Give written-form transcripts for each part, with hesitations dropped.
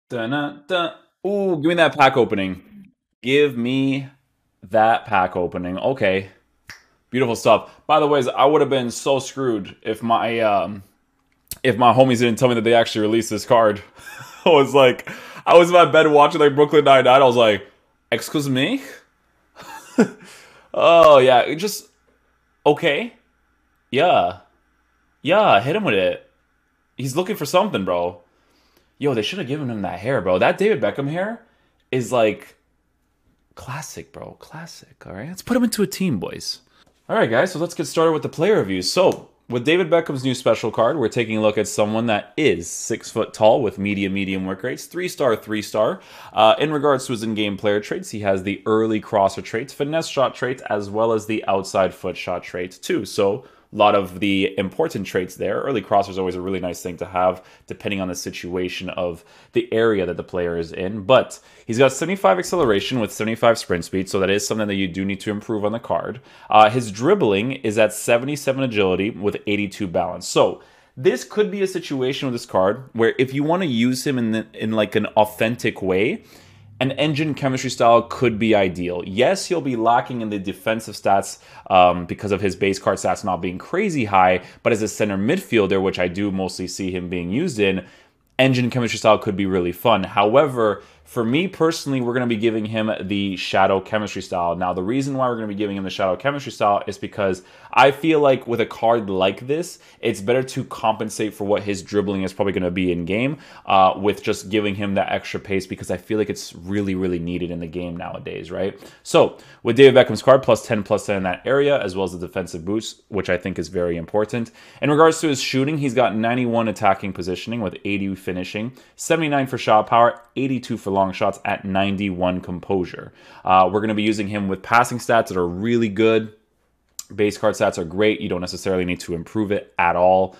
Dun. Ooh, give me that pack opening. Give me that pack opening. Okay. Beautiful stuff. By the way, I would have been so screwed if my homies didn't tell me that they actually released this card. I was like, I was in my bed watching like Brooklyn Nine-Nine. I was like, excuse me? Oh yeah, it just okay. Yeah. Yeah, hit him with it. He's looking for something, bro. Yo, they should have given him that hair, bro. That David Beckham hair is like classic, bro. Classic. All right, let's put him into a team, boys. All right, guys. So let's get started with the player reviews. So with David Beckham's new special card, we're taking a look at someone that is 6 foot tall with medium work rates, 3-star, 3-star. In regards to his in-game player traits, he has the early crosser traits, finesse shot traits, as well as the outside foot shot traits too. So a lot of the important traits there. Early crosser is always a really nice thing to have, depending on the situation of the area that the player is in. But he's got 75 acceleration with 75 sprint speed, so that is something that you do need to improve on the card. His dribbling is at 77 agility with 82 balance. So this could be a situation with this card where if you want to use him in like an authentic way, an engine chemistry style could be ideal. Yes, he'll be lacking in the defensive stats because of his base card stats not being crazy high, but as a center midfielder, which I do mostly see him being used in, engine chemistry style could be really fun. However, for me personally, we're going to be giving him the shadow chemistry style. Now, the reason why we're going to be giving him the shadow chemistry style is because I feel like with a card like this, it's better to compensate for what his dribbling is probably going to be in game with just giving him that extra pace, because I feel like it's really, really needed in the game nowadays, right? So with David Beckham's card, +10/+10 in that area, as well as the defensive boost, which I think is very important. In regards to his shooting, he's got 91 attacking positioning with 80 finishing, 79 for shot power, 82 for long shots at 91 composure. We're going to be using him with passing stats that are really good. Base card stats are great. You don't necessarily need to improve it at all.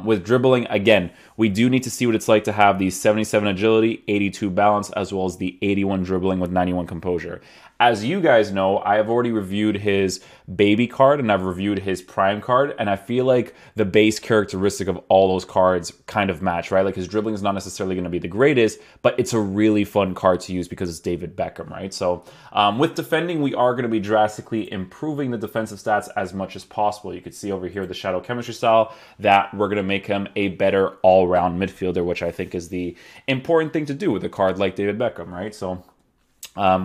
With dribbling, again, we do need to see what it's like to have the 77 agility, 82 balance, as well as the 81 dribbling with 91 composure. As you guys know, I have already reviewed his baby card and I've reviewed his prime card, and I feel like the base characteristic of all those cards kind of match, right? Like his dribbling is not necessarily going to be the greatest, but it's a really fun card to use because it's David Beckham, right? So with defending, we are going to be drastically improving the defensive stats as much as possible. You can see over here the shadow chemistry style that we're going to make him a better all-round midfielder, which I think is the important thing to do with a card like David Beckham, right? So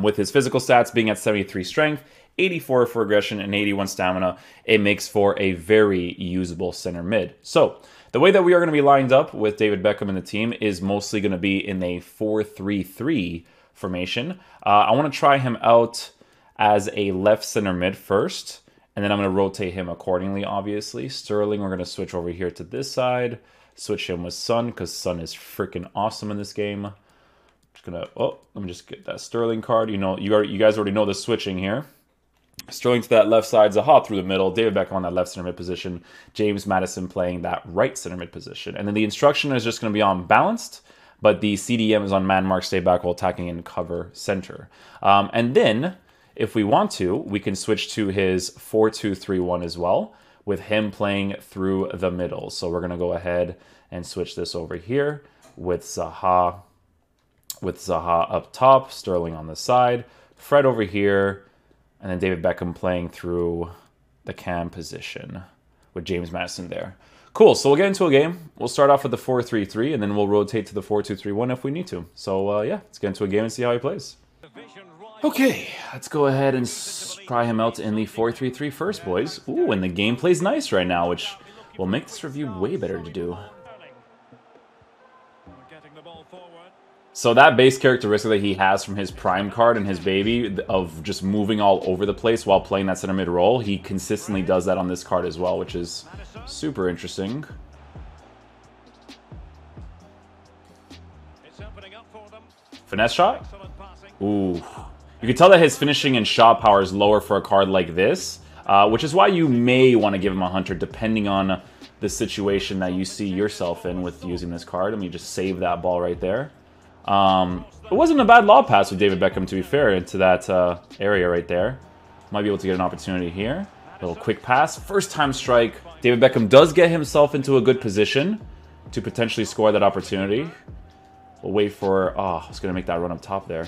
with his physical stats being at 73 strength, 84 for aggression, and 81 stamina, it makes for a very usable center mid. So the way that we are going to be lined up with David Beckham in the team is mostly going to be in a 4-3-3 formation. I want to try him out as a left center mid first, and then I'm going to rotate him accordingly, obviously. Sterling, we're going to switch over here to this side, switch him with Son, because Son is freaking awesome in this game. Let me just get that Sterling card. You know, you guys already know the switching here. Sterling to that left side, Zaha through the middle, David Beckham on that left center mid position, James Maddison playing that right center mid position. And then the instruction is just going to be on balanced, but the CDM is on man mark, stay back while attacking and cover center. And then, if we want to, we can switch to his 4-2-3-1 as well, with him playing through the middle. So we're going to go ahead and switch this over here with Zaha up top, Sterling on the side, Fred over here, and then David Beckham playing through the cam position with James Maddison there. Cool, so we'll get into a game. We'll start off with the 4-3-3, and then we'll rotate to the 4-2-3-1 if we need to. So, yeah, let's get into a game and see how he plays. Okay, let's go ahead and try him out in the 4-3-3 first, boys. Ooh, and the gameplay's nice right now, which will make this review way better to do. So that base characteristic that he has from his prime card and his baby of just moving all over the place while playing that center mid role, he consistently does that on this card as well, which is super interesting. Finesse shot? Ooh. You can tell that his finishing and shot power is lower for a card like this, which is why you may want to give him a hunter depending on the situation that you see yourself in with using this card. I mean, just save that ball right there. It wasn't a bad lob pass with David Beckham, to be fair, into that area right there. Might be able to get an opportunity here. Little quick pass. First time strike. David Beckham does get himself into a good position to potentially score that opportunity. We'll wait for... Oh, I was going to make that run up top there.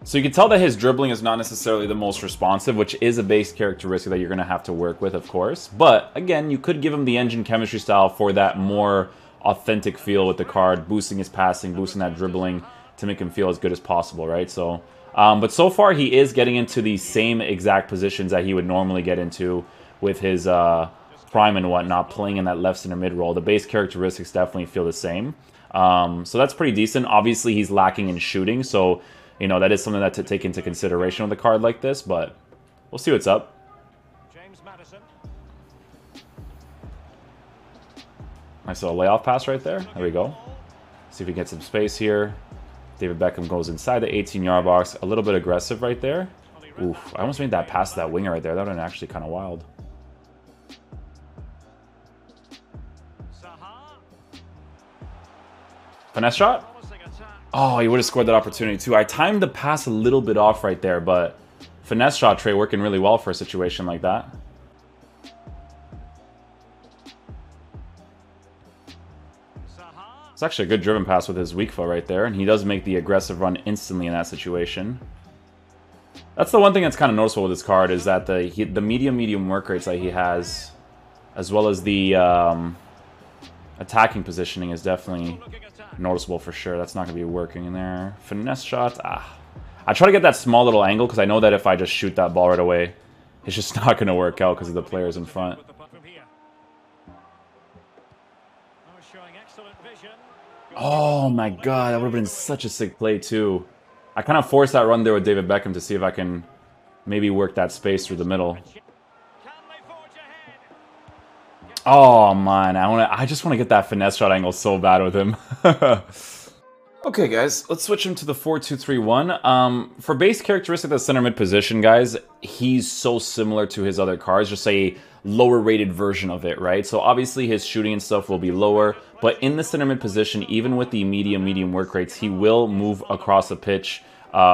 So you can tell that his dribbling is not necessarily the most responsive, which is a base characteristic that you're going to have to work with, of course. But, again, you could give him the engine chemistry style for that more authentic feel with the card, boosting his passing, boosting that dribbling to make him feel as good as possible, right? So, but so far he is getting into the same exact positions that he would normally get into with his prime and whatnot, playing in that left center mid role. The base characteristics definitely feel the same. So that's pretty decent. Obviously, he's lacking in shooting, so... You know, that is something that to take into consideration with a card like this, but we'll see what's up. Nice little layoff pass right there. There we go. See if we get some space here. David Beckham goes inside the 18-yard box. A little bit aggressive right there. Oof, I almost made that pass to that winger right there. That would have been actually kind of wild. Finesse shot? Oh, he would have scored that opportunity too. I timed the pass a little bit off right there, but finesse shot Trey working really well for a situation like that. It's actually a good driven pass with his weak foot right there, and he does make the aggressive run instantly in that situation. That's the one thing that's kind of noticeable with this card, is that the medium work rates that he has, as well as the attacking positioning, is definitely noticeable for sure. That's not going to be working in there. Finesse shots. I try to get that small little angle because I know that if I just shoot that ball right away, it's just not going to work out because of the players in front. Oh my god, that would have been such a sick play too. I kind of forced that run there with David Beckham to see if I can maybe work that space through the middle. Oh man, I just want to get that finesse shot angle so bad with him. Okay guys, let's switch him to the 4-2-3-1. For base characteristic of the center mid position, guys, he's so similar to his other cards, just a lower rated version of it, right? So obviously his shooting and stuff will be lower, but in the center mid position, even with the medium work rates, he will move across the pitch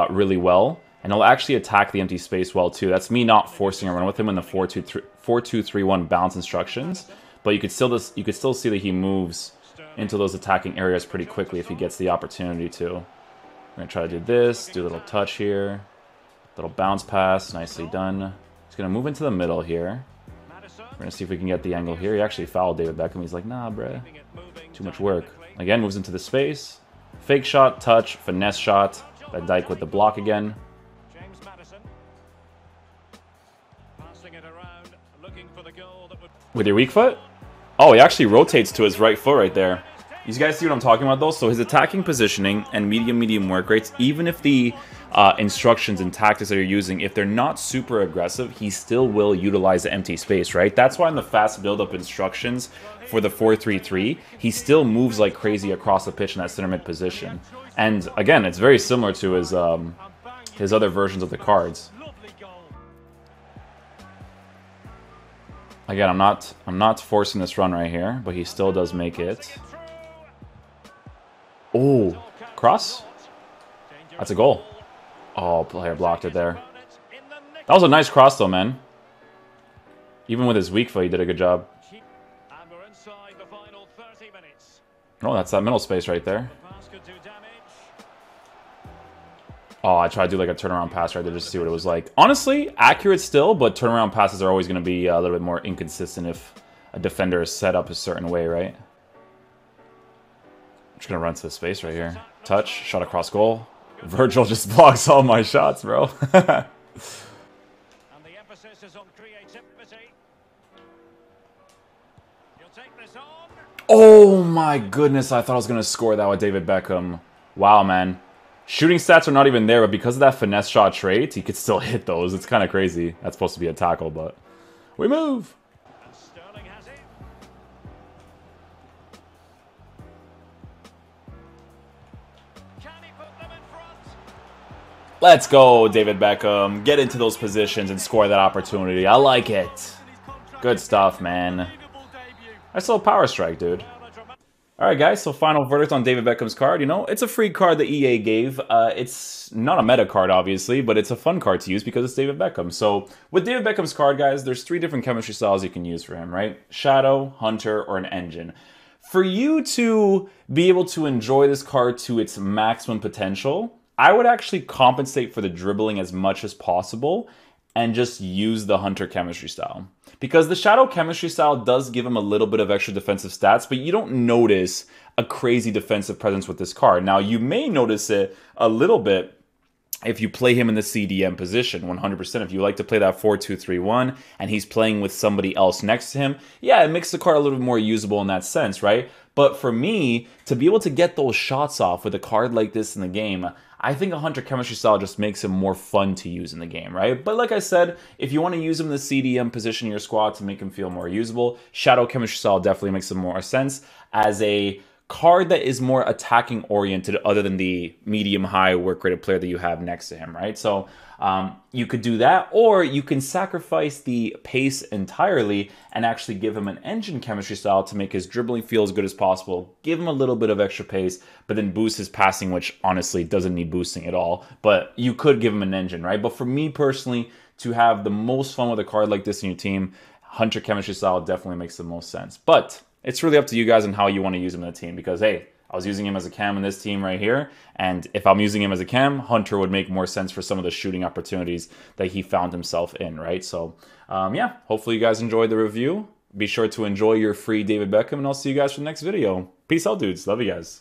really well. And he'll actually attack the empty space well too. That's me not forcing a run with him in the 4-2-3-1 bounce instructions. But you could still see that he moves into those attacking areas pretty quickly if he gets the opportunity to. We're gonna try to do this, do a little touch here, little bounce pass, nicely done. He's gonna move into the middle here. We're gonna see if we can get the angle here. He actually fouled David Beckham. He's like, nah, bruh, too much work. Again, moves into the space. Fake shot, touch, finesse shot. Van Dijk with the block again. With your weak foot? Oh, he actually rotates to his right foot right there. You guys see what I'm talking about though? So his attacking positioning and medium work rates, even if the instructions and tactics that you're using, if they're not super aggressive, he still will utilize the empty space, right? That's why in the fast build-up instructions for the 4-3-3, he still moves like crazy across the pitch in that center mid position. And again, it's very similar to his other versions of the cards. Again, I'm not forcing this run right here, but he still does make it. Oh, cross? That's a goal. Oh, player blocked it there. That was a nice cross though, man. Even with his weak foot, he did a good job. Oh, that's that middle space right there. Oh, I tried to do like a turnaround pass right there just to see what it was like. Honestly, accurate still, but turnaround passes are always going to be a little bit more inconsistent if a defender is set up a certain way, right? I'm just going to run to the space right here. Touch, shot across goal. Virgil just blocks all my shots, bro. Oh my goodness, I thought I was going to score that with David Beckham. Wow, man. Shooting stats are not even there, but because of that finesse shot trait, he could still hit those. It's kind of crazy. That's supposed to be a tackle, but we move. Let's go, David Beckham. Get into those positions and score that opportunity. I like it. Good stuff, man. Nice little power strike, dude. All right, guys. So final verdict on David Beckham's card. You know, it's a free card that EA gave. It's not a meta card, obviously, but it's a fun card to use because it's David Beckham. So with David Beckham's card, guys, there's 3 different chemistry styles you can use for him, right? Shadow, Hunter, or an Engine. For you to be able to enjoy this card to its maximum potential, I would actually compensate for the dribbling as much as possible and just use the Hunter chemistry style. Because the Shadow chemistry style does give him a little bit of extra defensive stats, but you don't notice a crazy defensive presence with this card. Now, you may notice it a little bit if you play him in the CDM position, 100%. If you like to play that 4-2-3-1 and he's playing with somebody else next to him, yeah, it makes the card a little bit more usable in that sense, right? But for me, to be able to get those shots off with a card like this in the game, I think a Hunter chemistry style just makes him more fun to use in the game, right? But like I said, if you want to use him in the CDM position in your squad to make him feel more usable, Shadow chemistry style definitely makes some more sense as a card that is more attacking oriented other than the medium high work rated player that you have next to him, right? So you could do that, or you can sacrifice the pace entirely and actually give him an Engine chemistry style to make his dribbling feel as good as possible, give him a little bit of extra pace, but then boost his passing, which honestly doesn't need boosting at all. But you could give him an Engine, right? But for me personally, to have the most fun with a card like this in your team, Hunter chemistry style definitely makes the most sense. But it's really up to you guys on how you want to use him in the team, because hey, I was using him as a cam in this team right here, and if I'm using him as a cam, Hunter would make more sense for some of the shooting opportunities that he found himself in, right? So yeah, hopefully you guys enjoyed the review. Be sure to enjoy your free David Beckham, and I'll see you guys for the next video. Peace out, dudes. Love you guys.